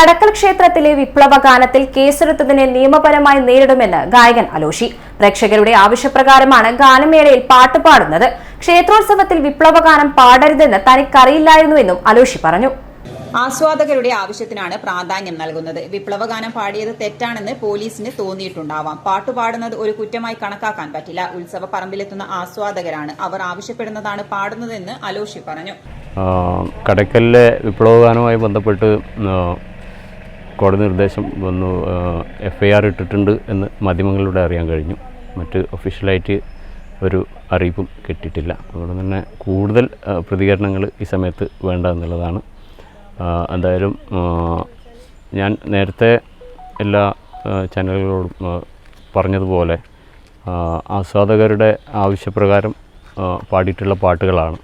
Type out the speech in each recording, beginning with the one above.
കടക്കൽ ക്ഷേത്രത്തിലെ വിപ്ലവഗാനത്തിൽ കേസെടുത്തതിനെ നിയമപരമായി നേരിടുമെന്ന് ഗായകൻ അലോഷി. പ്രേക്ഷകരുടെ ആവശ്യപ്രകാരമാണ് ഗാനമേളയിൽ പാട്ട് പാടുന്നത്. ക്ഷേത്രോത്സവത്തിൽ വിപ്ലവഗാനം പാടരുതെന്ന് തനിക്കറിയില്ലായിരുന്നുവെന്നും അലോഷി പറഞ്ഞു. ആസ്വാദകരുടെ ആവശ്യത്തിനാണ് പ്രാധാന്യം നൽകുന്നത്. വിപ്ലവഗാനം പാടിയത് തെറ്റാണെന്ന് പോലീസിന് തോന്നിയിട്ടുണ്ടാവാം. പാട്ടുപാടുന്നത് ഒരു കുറ്റമായി കണക്കാക്കാൻ പറ്റില്ല. ഉത്സവ പറമ്പിലെത്തുന്ന ആസ്വാദകരാണ്. അവർ ആവശ്യപ്പെടുന്നതാണ് പാടുന്നതെന്ന് അലോഷി പറഞ്ഞു. കടക്കലിലെ വിപ്ലവഗാനവുമായി ബന്ധപ്പെട്ട് കോടതി നിർദ്ദേശം വന്നു, FIR ഇട്ടിട്ടുണ്ട് എന്ന് മാധ്യമങ്ങളിലൂടെ അറിയാൻ കഴിഞ്ഞു. മറ്റ് ഒഫീഷ്യലായിട്ട് ഒരു അറിയിപ്പും കിട്ടിയിട്ടില്ല. അതുകൊണ്ട് തന്നെ കൂടുതൽ പ്രതികരണങ്ങൾ ഈ സമയത്ത് വേണ്ട എന്നുള്ളതാണ്. എന്തായാലും ഞാൻ നേരത്തെ എല്ലാ ചാനലുകളോടും പറഞ്ഞതുപോലെ ആസ്വാദകരുടെ ആവശ്യപ്രകാരം പാടിയിട്ടുള്ള പാട്ടുകളാണ്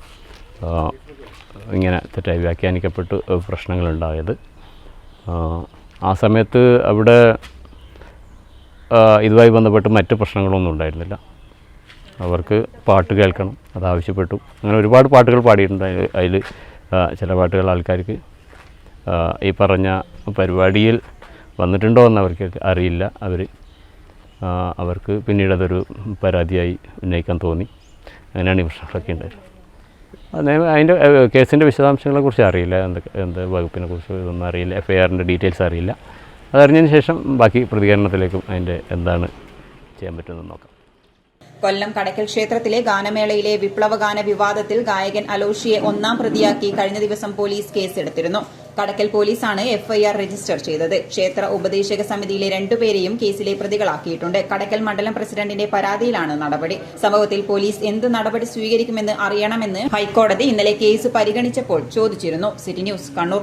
ഇങ്ങനെ തെറ്റായി വ്യാഖ്യാനിക്കപ്പെട്ട് പ്രശ്നങ്ങളുണ്ടായത്. ആ സമയത്ത് അവിടെ ഇതുമായി ബന്ധപ്പെട്ട് മറ്റ് പ്രശ്നങ്ങളൊന്നും ഉണ്ടായിരുന്നില്ല. അവർക്ക് പാട്ട് കേൾക്കണം, അതാവശ്യപ്പെട്ടു. അങ്ങനെ ഒരുപാട് പാട്ടുകൾ പാടിയിട്ടുണ്ട്. അതിൽ ചില പാട്ടുകൾ ആൾക്കാർക്ക് ഈ പറഞ്ഞ പരിപാടിയിൽ വന്നിട്ടുണ്ടോ എന്ന് അവർക്ക് അറിയില്ല. അവർക്ക് പിന്നീട് അതൊരു പരാതിയായി ഉന്നയിക്കാൻ തോന്നി. അങ്ങനെയാണ് ഈ പ്രശ്നങ്ങളൊക്കെ ഉണ്ടായത്. അതിൻ്റെ കേസിൻ്റെ വിശദാംശങ്ങളെക്കുറിച്ച് അറിയില്ല, എന്ത് വകുപ്പിനെ കുറിച്ച് ഇതൊന്നും അറിയില്ല. FIRൻ്റെ ഡീറ്റെയിൽസ് അറിയില്ല. അതറിഞ്ഞതിന് ശേഷം ബാക്കി പ്രതികരണത്തിലേക്കും അതിൻ്റെ എന്താണ് ചെയ്യാൻ പറ്റുമെന്ന് നോക്കാം. കൊല്ലം കടക്കൽ ക്ഷേത്രത്തിലെ ഗാനമേളയിലെ വിപ്ലവഗാന വിവാദത്തിൽ ഗായകൻ അലോഷിയെ ഒന്നാം പ്രതിയാക്കി കഴിഞ്ഞ ദിവസം പോലീസ് കേസെടുത്തിരുന്നു. കടക്കൽ പോലീസാണ് FIR രജിസ്റ്റർ ചെയ്തത്. ക്ഷേത്ര ഉപദേശക സമിതിയിലെ 2 പേരെയും കേസിലെ പ്രതികളാക്കിയിട്ടുണ്ട്. കടക്കൽ മണ്ഡലം പ്രസിഡന്റിന്റെ പരാതിയിലാണ് നടപടി. സംഭവത്തിൽ പോലീസ് എന്ത് നടപടി സ്വീകരിക്കുമെന്ന് അറിയണമെന്ന് ഹൈക്കോടതി ഇന്നലെ കേസ് പരിഗണിച്ചപ്പോൾ ചോദിച്ചിരുന്നു. City news, Kannur.